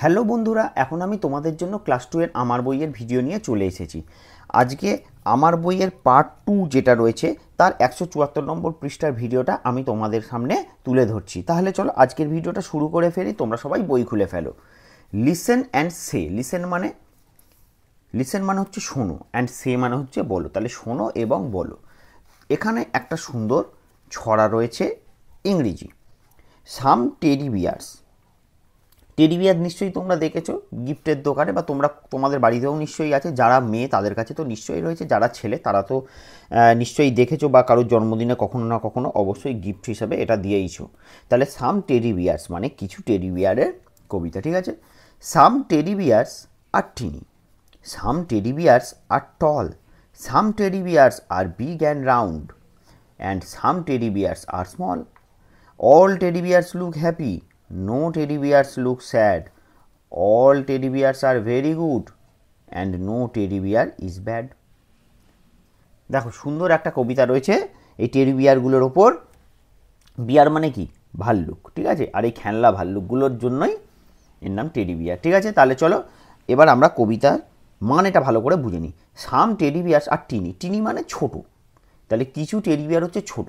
Hello বন্ধুরা, এখন আমি তোমাদের জন্য ক্লাস 2 এর আমার বইয়ের ভিডিও নিয়ে চলে এসেছি। আজকে আমার বইয়ের পার্ট 2 যেটা রয়েছে তার 174 নম্বর পৃষ্ঠার ভিডিওটা আমি তোমাদের সামনে তুলে ধরছি। তাহলে চলো আজকের ভিডিওটা শুরু করে ফেলি। তোমরা সবাই বই খুলে ফেলো। Listen and say. লিসেন মানে হচ্ছে শোনো, অ্যান্ড সে মানে হচ্ছে বলো। তাহলে শোনো এবং বলো। এখানে একটা সুন্দর ছড়া রয়েছে ইংরেজি। সাম টেডি বিয়ার্স। টেডি বিয়ার নিশ্চয়ই তোমরা দেখেছো গিফটের দোকানে, বা তোমাদের বাড়িতেও নিশ্চয়ই আছে। যারা মেয়ে তাদের কাছে তো নিশ্চয়ই রয়েছে, যারা ছেলে তারা তো নিশ্চয়ই দেখেছো, বা কারোর জন্মদিনে কখনো না কখনো অবশ্যই গিফট হিসাবে এটা দিয়েইছো। তাহলে সাম টেডি বিয়ার্স মানে কিছু টেডি বিয়ারের কবিতা, ঠিক আছে। Some teddy bears are tiny, some teddy bears are tall, some teddy bears are big and round, and some teddy bears are small. All teddy bears look happy. No teddy bears look sad. All teddy bears are very good. And no teddy bear is bad. দেখো সুন্দর একটা কবিতা রয়েছে এই teddy বিয়ারগুলোর ওপর। বিয়ার মানে কি? ভাল্লুক, ঠিক আছে। আর এই খেলনা ভাল্লুকগুলোর জন্যই এর নাম টেডি বিয়ার, ঠিক আছে। তাহলে চলো এবার আমরা কবিতার মানেটা ভালো করে বুঝে নিই। সাম টেডি বিয়ার্স আর টিনি, টিনি মানে ছোট। তাহলে কিছু টেডি বিয়ার হচ্ছে ছোট।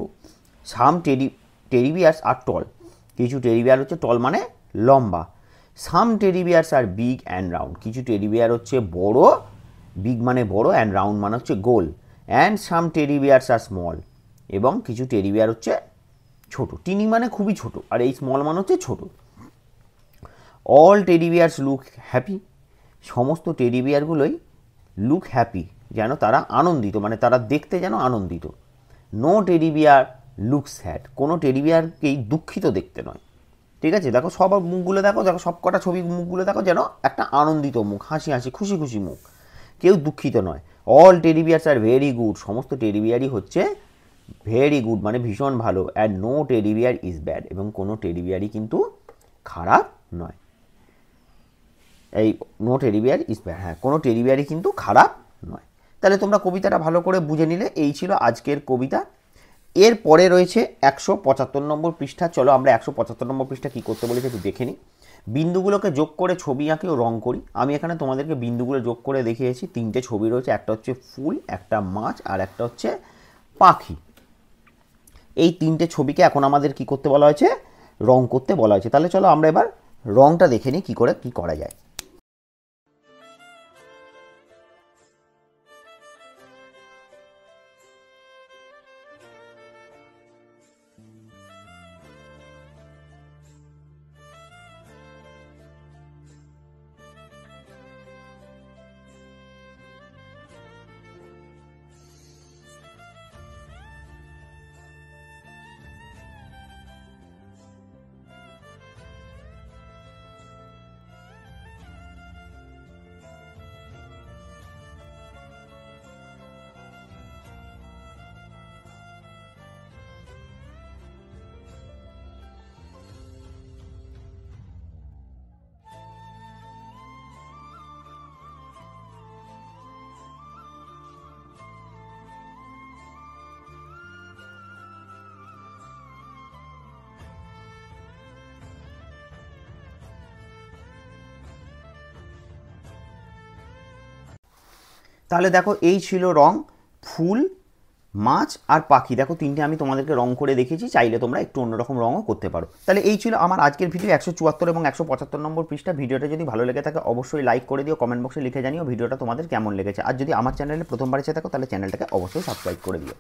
সাম টেডি বিয়ার্স আর টল, কিছু টেডি বিয়ার হচ্ছে টল মানে লম্বা। Some teddy bears are big and round, কিছু টেডি বিয়ার হচ্ছে বড়, বিগ মানে বড়, অ্যান্ড রাউন্ড মানে হচ্ছে গোল। And some teddy bears are small, এবং কিছু টেডি বিয়ার হচ্ছে ছোট। টিনি মানে খুবই ছোট, আর এই স্মল মানে হচ্ছে ছোট। All teddy bears look happy, সমস্ত টেডি বিয়ারগুলোই লুক হ্যাপি, যেন তারা আনন্দিত, মানে তারা দেখতে যেন আনন্দিত। No teddy bear look sad, কোনো টেডি বিয়ারকেই দুঃখিত দেখতে নয়, ঠিক আছে। দেখো সব মুখগুলো দেখো, সব কটা ছবি মুখগুলো দেখো, যেন একটা আনন্দিত মুখ, হাসি হাসি খুশি খুশি মুখ, কেউ দুঃখিত নয়। All teddy bears are very good, সমস্ত টেডি বিয়ারই হচ্ছে ভেরি গুড মানে ভীষণ ভালো। And no teddy bear is bad, এবং কোনো টেডি বিয়ারই কিন্তু খারাপ নয়। এই no teddy bear is bad, হ্যাঁ, কোনো টেডি বিয়ারই কিন্তু খারাপ নয়। তাহলে তোমরা কবিতাটা ভালো করে বুঝে নিলে। এই ছিল আজকের কবিতা। এর পরে রয়েছে 175 নম্বর পৃষ্ঠা। চলো আমরা 175 নম্বর পৃষ্ঠা কী করতে বলেছে একটু দেখে নিই। বিন্দুগুলোকে যোগ করে ছবি আঁকি ও রং করি। আমি এখানে তোমাদেরকে বিন্দুগুলো যোগ করে দেখিয়েছি। 3টে ছবি রয়েছে, একটা হচ্ছে ফুল, একটা মাছ, আর একটা হচ্ছে পাখি। এই 3টে ছবিকে এখন আমাদের কি করতে বলা হয়েছে? রং করতে বলা হয়েছে। তাহলে চলো আমরা এবার রংটা দেখে নিই কী করে কী করা যায়। তাহলে দেখো এই ছিল রং, ফুল, মাছ আর পাখি। দেখো 3টে আমি তোমাদেরকে রং করে দেখিয়েছি, চাইলে তোমরা একটু অন্যরকম রঙও করতে পারো। তাহলে এই ছিল আমার আজকের ভিডিও 174 এবং 175 নম্বর পৃষ্ঠা। ভিডিওটা যদি ভালো লেগে থাকে অবশ্যই লাইক করে দিও, কমেন্ট বক্সে লিখে জানিও ভিডিওটা তোমাদের কেমন লেগেছে। আর যদি আমার চ্যানেলে প্রথমবার এসে থাকো তাহলে চ্যানেলটাকে অবশ্যই সাবস্ক্রাইব করে দিও।